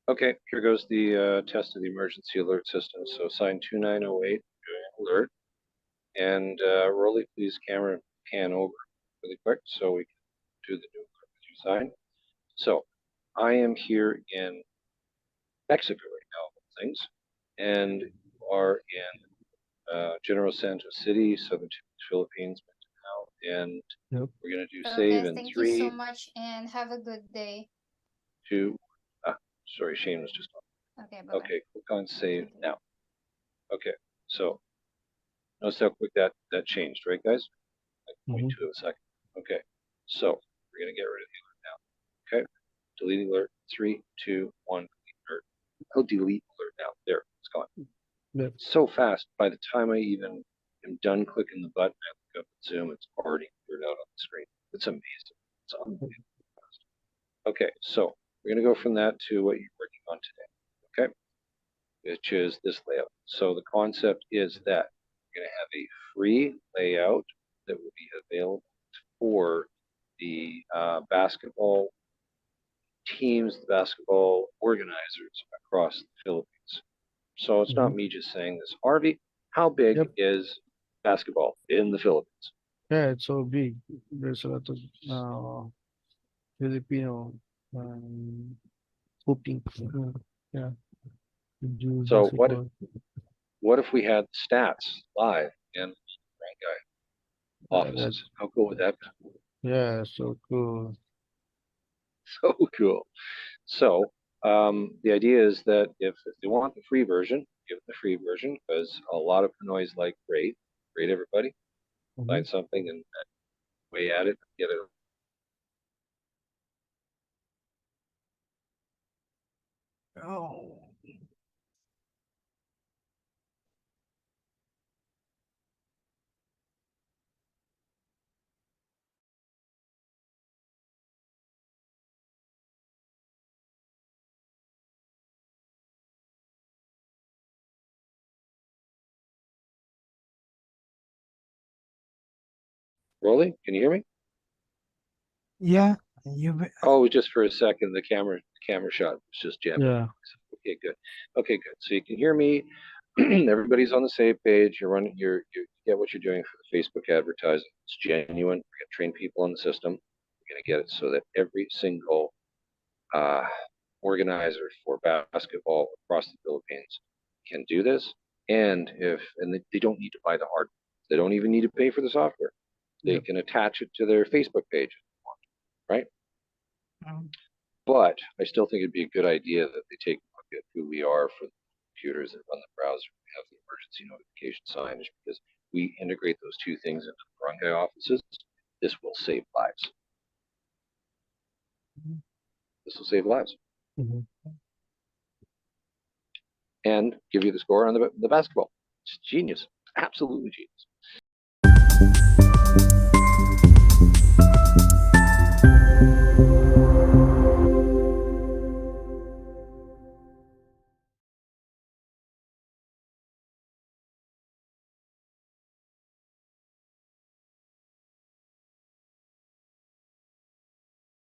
Okay, here goes the test of the emergency alert system. So sign 2908, alert. And Rolly, please camera pan over really quick so we can do the new alert that you sign. So I am here in Mexico right now, of things, and you are in General Santos City, Southern Philippines now, and Yep. we're gonna do save Okay, in thank you so 3, much and have a good day. 2. Sorry, Shane was just on. Okay, bye bye. Okay, click on save Okay. now. Okay, so notice how quick that changed, right, guys? Like Mm-hmm. 0.2 of a second. Okay, so we're gonna get rid of the alert now. Okay, delete alert. 3, 2, 1. Delete alert. I'll delete alert now. There, it's gone. Yep. So fast. By the time I even am done clicking the button, I look up at Zoom, it's already cleared out on the screen. It's amazing. It's unbelievable fast. Okay, so we're gonna go from that to what you're working on today. Okay, which is this layout. So the concept is that you're going to have a free layout that will be available for the basketball teams, the basketball organizers across the Philippines. So it's Mm-hmm. not me just saying this. Harvey, how big Yep. is basketball in the Philippines? Yeah, it's so big. There's a lot of uh, Filipino um, cooking. Yeah, we do So basketball. what if we had stats live in Rank Guy That's offices? How cool would that be? yeah, so cool. So cool. So the idea is that if they want the free version, give them the free version because a lot of Pinoys like rate everybody, Mm-hmm. find something and way at it, get it. Oh. Rolly, can you hear me? Yeah, you. Oh, just for a second, the camera shot was just jamming. Yeah. Okay, good. Okay, good. So you can hear me. Everybody's on the same page. You get what you're doing for the Facebook advertising. It's genuine. We're gonna train people on the system. We're gonna get it so that every single uh, organizer for basketball across the Philippines can do this. And they don't need to buy the hardware. They don't even need to pay for the software. They Yep. can attach it to their Facebook page, right? Um, But I still think it'd be a good idea that they take a look at who we are for the computers that run the browser. We have the emergency notification signage because we integrate those two things into the barangay offices. This will save lives. This will save lives Mm-hmm. and give you the score on the basketball. It's genius, absolutely genius.